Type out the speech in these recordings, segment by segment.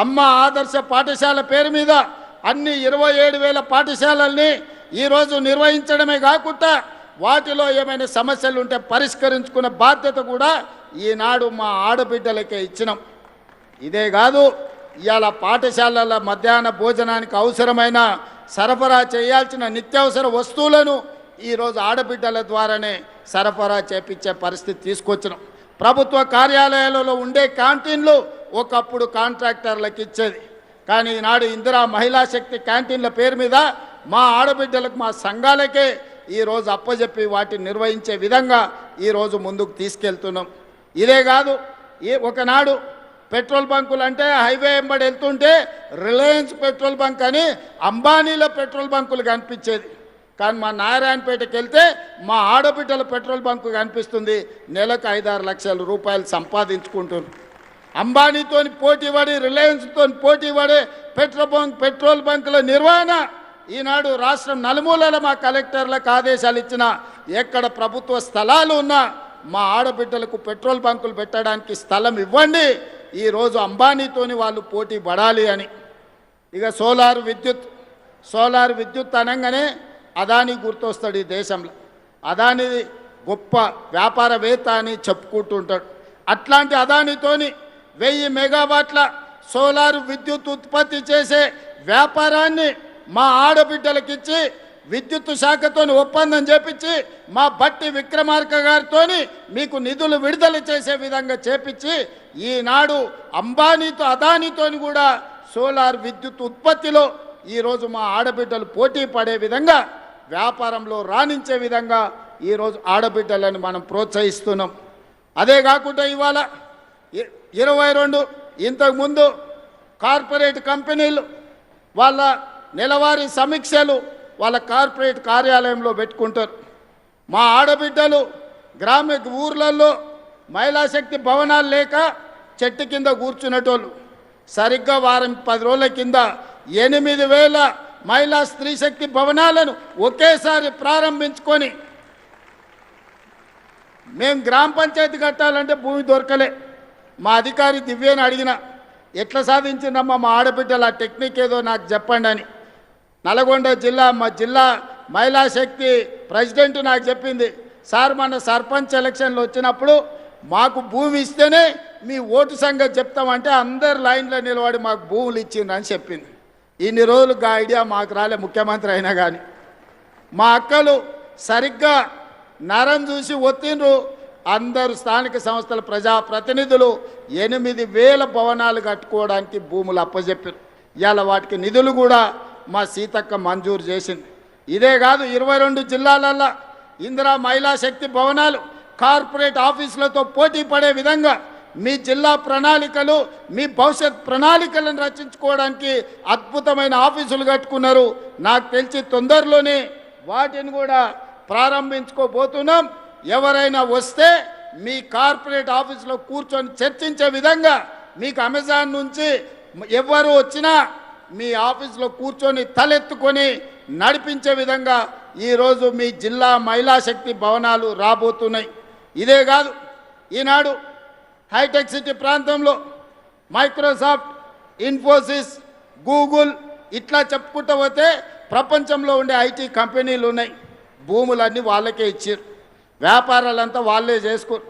అమ్మ ఆదర్శ పాఠశాల పేరు మీద అన్ని 27,000 పాఠశాలల్ని ఈరోజు నిర్వహించడమే కాకుండా వాటిలో ఏమైనా సమస్యలు ఉంటే పరిష్కరించుకునే బాధ్యత కూడా ఈనాడు మా ఆడబిడ్డలకే ఇచ్చినాం. ఇదే కాదు, ఇవాళ పాఠశాలల మధ్యాహ్న భోజనానికి అవసరమైన సరఫరా చేయాల్సిన నిత్యావసర వస్తువులను ఈరోజు ఆడబిడ్డల ద్వారానే సరఫరా చేపించే పరిస్థితి తీసుకొచ్చినాం. ప్రభుత్వ కార్యాలయాలలో ఉండే క్యాంటీన్లు ఒకప్పుడు కాంట్రాక్టర్లకు ఇచ్చేది, కానీ ఈనాడు ఇందిరా మహిళా శక్తి క్యాంటీన్ల పేరు మీద మా ఆడబిడ్డలకు మా సంఘాలకే ఈరోజు అప్పజెప్పి వాటిని నిర్వహించే విధంగా ఈరోజు ముందుకు తీసుకెళ్తున్నాం. ఇదే కాదు, ఒకనాడు పెట్రోల్ బంకులు అంటే హైవే వెంబడి వెళ్తుంటే రిలయన్స్ పెట్రోల్ బంక్ అని అంబానీల పెట్రోల్ బంకులు కనిపించేది, కానీ మా నారాయణపేటకి వెళ్తే మా ఆడబిడ్డల పెట్రోల్ బంకు కనిపిస్తుంది. నెలకు 5-6 లక్షల రూపాయలు సంపాదించుకుంటున్నారు. అంబానీతో పోటీపడి రిలయన్స్తో పోటీపడే పెట్రోల్ బంకుల నిర్వహణ ఈనాడు రాష్ట్రం నలుమూలల మా కలెక్టర్లకు ఆదేశాలు ఇచ్చిన ఎక్కడ ప్రభుత్వ స్థలాలు ఉన్నా మా ఆడబిడ్డలకు పెట్రోల్ బంకులు పెట్టడానికి స్థలం ఇవ్వండి, ఈరోజు అంబానీతోని వాళ్ళు పోటీ పడాలి అని. ఇక సోలార్ విద్యుత్ అనగానే అదానీ గుర్తొస్తాడు. ఈ దేశంలో అదానీ గొప్ప వ్యాపారవేత్త అని చెప్పుకుంటుంటాడు. అట్లాంటి అదానీతోని 1000 మెగావాట్ల సోలార్ విద్యుత్ ఉత్పత్తి చేసే వ్యాపారాన్ని మా ఆడబిడ్డలకు ఇచ్చి విద్యుత్ శాఖతో ఒప్పందం చేపించి మా బట్టి విక్రమార్క గారితో మీకు నిధులు విడుదల చేసే విధంగా చేపించి ఈనాడు అంబానీతో అదానీతోని కూడా సోలార్ విద్యుత్ ఉత్పత్తిలో ఈరోజు మా ఆడబిడ్డలు పోటీ పడే విధంగా వ్యాపారంలో రాణించే విధంగా ఈరోజు ఆడబిడ్డలను మనం ప్రోత్సహిస్తున్నాం. అదే కాకుండా ఇవాళ 22 ఇంతకుముందు కార్పొరేట్ కంపెనీలు వాళ్ళ నెలవారీ సమీక్షలు వాళ్ళ కార్పొరేట్ కార్యాలయంలో పెట్టుకుంటారు. మా ఆడబిడ్డలు ఊర్లలో మహిళా శక్తి భవనాలు లేక చెట్టు కింద కూర్చునేటోళ్ళు. సరిగ్గా వారం 10 రోజుల కింద 8,000 మహిళా స్త్రీ శక్తి భవనాలను ఒకేసారి ప్రారంభించుకొని మేము గ్రామ పంచాయతీ కట్టాలంటే భూమి దొరకలే. మా అధికారి దివ్యని అడిగిన ఎట్లా సాధించిందమ్మా మా ఆడబిడ్డల టెక్నిక్ ఏదో నాకు చెప్పండి అని. నల్గొండ మా జిల్లా మహిళా శక్తి ప్రెసిడెంట్ నాకు చెప్పింది, సార్ మన సర్పంచ్ ఎలక్షన్లు వచ్చినప్పుడు మాకు భూమి ఇస్తేనే మీ ఓటు సంగతి చెప్తామంటే అందరు లైన్లో నిలబడి మాకు భూములు ఇచ్చిండ్రు అని చెప్పింది. ఇన్ని రోజులు ఆ ఐడియా మాకు రాలే, ముఖ్యమంత్రి అయినా కానీ. మా అక్కలు సరిగ్గా నరం చూసి ఒత్తిండ్రు. అందరు స్థానిక సంస్థల ప్రజాప్రతినిధులు 8,000 భవనాలు కట్టుకోవడానికి భూములు అప్పచెప్పారు. ఇవాళ వాటికి నిధులు కూడా మా సీతక్క మంజూరు చేసింది. ఇదే కాదు, 22 జిల్లాలల్లో ఇందిరా మహిళా శక్తి భవనాలు కార్పొరేట్ ఆఫీసులతో పోటీ పడే విధంగా మీ జిల్లా ప్రణాళికలు మీ భవిష్యత్ ప్రణాళికలను రచించుకోవడానికి అద్భుతమైన ఆఫీసులు కట్టుకున్నారు. నాకు తెలిసి తొందరలోనే వాటిని కూడా ప్రారంభించుకోబోతున్నాం. ఎవరైనా వస్తే మీ కార్పొరేట్ ఆఫీసులో కూర్చొని చర్చించే విధంగా మీకు అమెజాన్ నుంచి ఎవరు వచ్చినా మీ ఆఫీసులో కూర్చొని తలెత్తుకొని నడిపించే విధంగా ఈరోజు మీ జిల్లా మహిళా శక్తి భవనాలు రాబోతున్నాయి. ఇదే కాదు, ఈనాడు హైటెక్ సిటీ ప్రాంతంలో మైక్రోసాఫ్ట్, ఇన్ఫోసిస్, గూగుల్ ఇట్లా చెప్పుకుంటూ పోతే ప్రపంచంలో ఉండే ఐటీ కంపెనీలు ఉన్నాయి. భూములన్నీ వాళ్ళకే ఇచ్చారు, వ్యాపారాలంతా వాళ్ళే చేసుకోరు.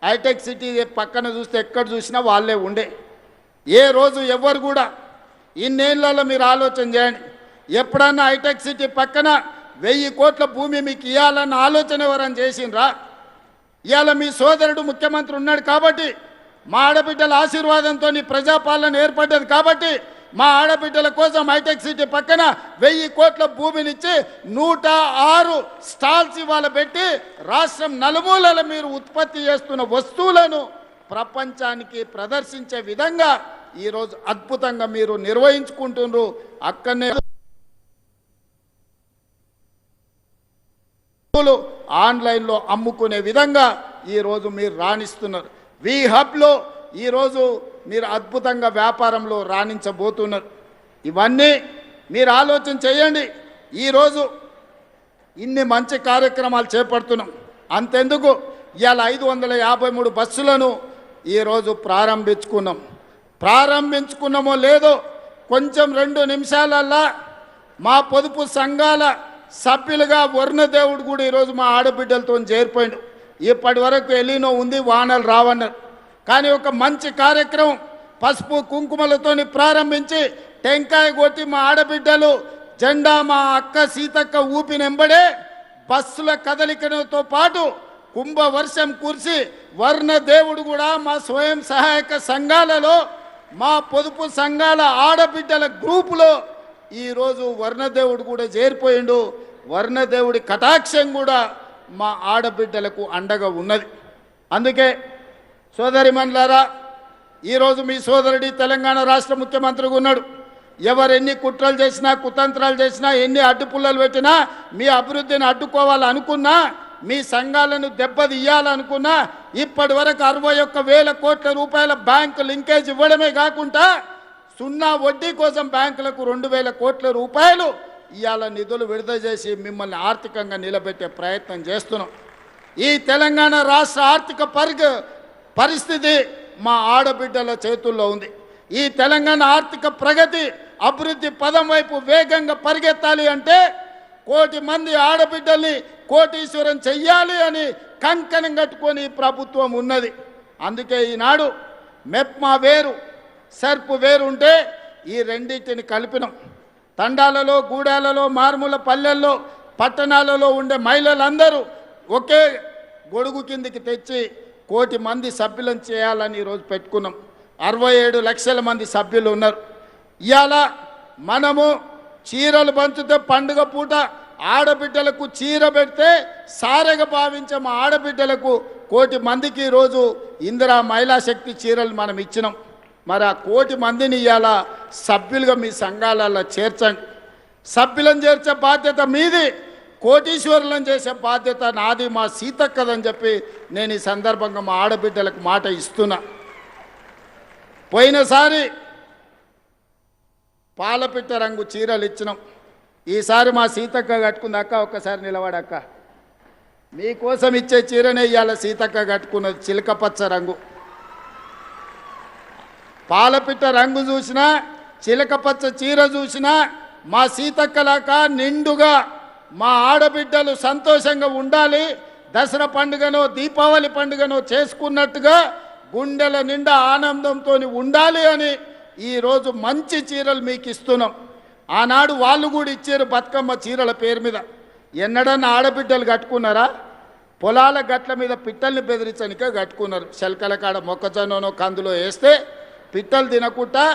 హైటెక్ సిటీ పక్కన చూస్తే ఎక్కడ చూసినా వాళ్ళే ఉండే. ఏ రోజు ఎవరు కూడా ఇన్నేళ్లలో మీరు ఆలోచన చేయండి, ఎప్పుడన్నా హైటెక్ సిటీ పక్కన 1000 కోట్ల భూమి మీకు ఇవ్వాలన్న ఆలోచన ఎవరైనా చేసిండ్రా? ఇవాళ మీ సోదరుడు ముఖ్యమంత్రి ఉన్నాడు కాబట్టి, మా ఆడబిడ్డల ఆశీర్వాదంతో ప్రజాపాలన ఏర్పడ్డది కాబట్టి మా ఆడబిడ్డల కోసం హైటెక్ సిటీ పక్కన 1000 కోట్ల భూమినిచ్చి 106 స్టాల్స్ ఇవాళ పెట్టి రాష్ట్రం నలుమూలల మీరు ఉత్పత్తి చేస్తున్న వస్తువులను ప్రపంచానికి ప్రదర్శించే విధంగా ఈరోజు అద్భుతంగా మీరు నిర్వహించుకుంటున్నారు. అక్కడనే ఆన్లైన్లో అమ్ముకునే విధంగా ఈరోజు మీరు రాణిస్తున్నారు. వి హబ్లో ఈరోజు మీరు అద్భుతంగా వ్యాపారంలో రాణించబోతున్నారు. ఇవన్నీ మీరు ఆలోచన చేయండి. ఈరోజు ఇన్ని మంచి కార్యక్రమాలు చేపడుతున్నాం. అంతెందుకు, ఇవాళ 553 బస్సులను ఈరోజు ప్రారంభించుకున్నాం. ప్రారంభించుకున్నామో లేదో కొంచెం 2 నిమిషాలల్లా మా పొదుపు సంఘాల సభ్యులుగా వరుణదేవుడు కూడా ఈరోజు మా ఆడబిడ్డలతో చేరిపోయిండు. ఇప్పటి వరకు ఎలినో ఉంది, వానలు రావన్నారు. కానీ ఒక మంచి కార్యక్రమం పసుపు కుంకుమలతోని ప్రారంభించి టెంకాయ కొట్టి మా ఆడబిడ్డలు జెండా మా అక్క సీతక్క ఊపినెంబడే బస్సుల కదలికతో పాటు కుంభవర్షం కురిసి వర్ణదేవుడు కూడా మా స్వయం సహాయక సంఘాలలో మా పొదుపు సంఘాల ఆడబిడ్డల గ్రూపులో ఈరోజు వర్ణదేవుడు కూడా చేరిపోయిండు. వర్ణదేవుడి కటాక్షం కూడా మా ఆడబిడ్డలకు అండగా ఉన్నది. అందుకే సోదరిమణులారా, ఈరోజు మీ సోదరుడి తెలంగాణ రాష్ట్ర ముఖ్యమంత్రిగా ఉన్నాడు. ఎవరు ఎన్ని కుట్రలు చేసినా, కుతంత్రాలు చేసినా, ఎన్ని అడ్డుపుల్లలు పెట్టినా, మీ అభివృద్ధిని అడ్డుకోవాలనుకున్నా, మీ సంఘాలను దెబ్బతీయాలనుకున్నా ఇప్పటి వరకు 61,000 కోట్ల రూపాయల బ్యాంకు లింకేజ్ ఇవ్వడమే కాకుండా 0 వడ్డీ కోసం బ్యాంకులకు 2,000 కోట్ల రూపాయలు ఇవాళ నిధులు విడుదల చేసి మిమ్మల్ని ఆర్థికంగా నిలబెట్టే ప్రయత్నం చేస్తున్నాం. ఈ తెలంగాణ రాష్ట్ర ఆర్థిక పరిస్థితి మా ఆడబిడ్డల చేతుల్లో ఉంది. ఈ తెలంగాణ ఆర్థిక ప్రగతి అభివృద్ధి పదం వైపు వేగంగా పరిగెత్తాలి అంటే 1 కోటి మంది ఆడబిడ్డల్ని కోటీశ్వరం చెయ్యాలి అని కంకణం కట్టుకొని ప్రభుత్వం ఉన్నది. అందుకే ఈనాడు మెప్మా వేరు, సర్పు వేరు ఉంటే ఈ రెండింటిని కలిపినాం. తండాలలో, గూడాలలో, మారుమూల పల్లెల్లో, పట్టణాలలో ఉండే మహిళలందరూ ఒకే గొడుగు కిందికి తెచ్చి 1 కోటి మంది సభ్యులను చేయాలని ఈరోజు పెట్టుకున్నాం. 67 లక్షల మంది సభ్యులు ఉన్నారు. ఇవాళ మనము చీరలు పంచితే పండుగ పూట ఆడబిడ్డలకు చీర పెడితే సారెగా భావించే మా ఆడబిడ్డలకు 1 కోటి మందికి ఈరోజు ఇందిరా మహిళా శక్తి చీరలు మనం ఇచ్చినాం. మరి ఆ 1 కోటి మందిని ఇవాళ సభ్యులుగా మీ సంఘాలలో చేర్చండి. సభ్యులను చేర్చే బాధ్యత మీది, కోటీశ్వరులను చేసే బాధ్యత నాది, మా సీతక్కదని చెప్పి నేను ఈ సందర్భంగా మా ఆడబిడ్డలకు మాట ఇస్తున్నా. పోయినసారి పాలపిట్ట రంగు చీరలు ఇచ్చినాం. ఈసారి మా సీతక్క కట్టుకుంది. అక్క ఒక్కసారి నిలబడక్క, మీకోసం ఇచ్చే చీరనే ఇవాళ సీతక్క కట్టుకున్నది, చిలకపచ్చ రంగు. పాలపిట్ట రంగు చూసినా, చిలకపచ్చ చీర చూసినా మా సీతక్కలాక నిండుగా మా ఆడబిడ్డలు సంతోషంగా ఉండాలి, దసరా పండుగనో దీపావళి పండుగనో చేసుకున్నట్టుగా గుండెల నిండా ఆనందంతో ఉండాలి అని ఈరోజు మంచి చీరలు మీకు ఇస్తున్నాం. ఆనాడు వాళ్ళు కూడా ఇచ్చారు బతుకమ్మ చీరల పేరు మీద. ఎన్నడన్నా ఆడబిడ్డలు కట్టుకున్నారా? పొలాల గట్ల మీద పిట్టల్ని బెదిరించనికే కట్టుకున్నారు. శల్కల కాడ మొక్కజొన్ననో కందులో వేస్తే పిట్టలు తినకుండా,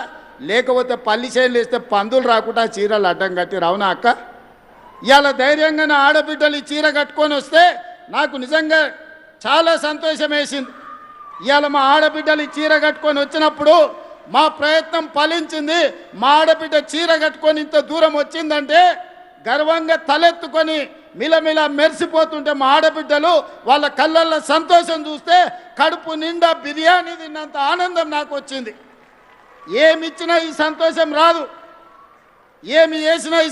లేకపోతే పల్లి చేనులు వేస్తే పందులు రాకుండా చీరలు అడ్డం కట్టి రావునా అక్క? ఇవాళ ధైర్యంగా నా ఆడబిడ్డలు ఈ చీర కట్టుకొని వస్తే నాకు నిజంగా చాలా సంతోషం వేసింది. ఇవాళ మా ఆడబిడ్డలు ఈ చీర కట్టుకొని వచ్చినప్పుడు మా ప్రయత్నం ఫలించింది. మా ఆడబిడ్డ చీర కట్టుకొని ఇంత దూరం వచ్చిందంటే గర్వంగా తలెత్తుకొని మిలమిల మెరిసిపోతుంటే మా ఆడబిడ్డలు వాళ్ళ కళ్ళల్లో సంతోషం చూస్తే కడుపు నిండా బిర్యానీ తిన్నంత ఆనందం నాకు వచ్చింది. ఏమి ఇచ్చినా ఈ సంతోషం రాదు, ఏమి చేసినా ఈ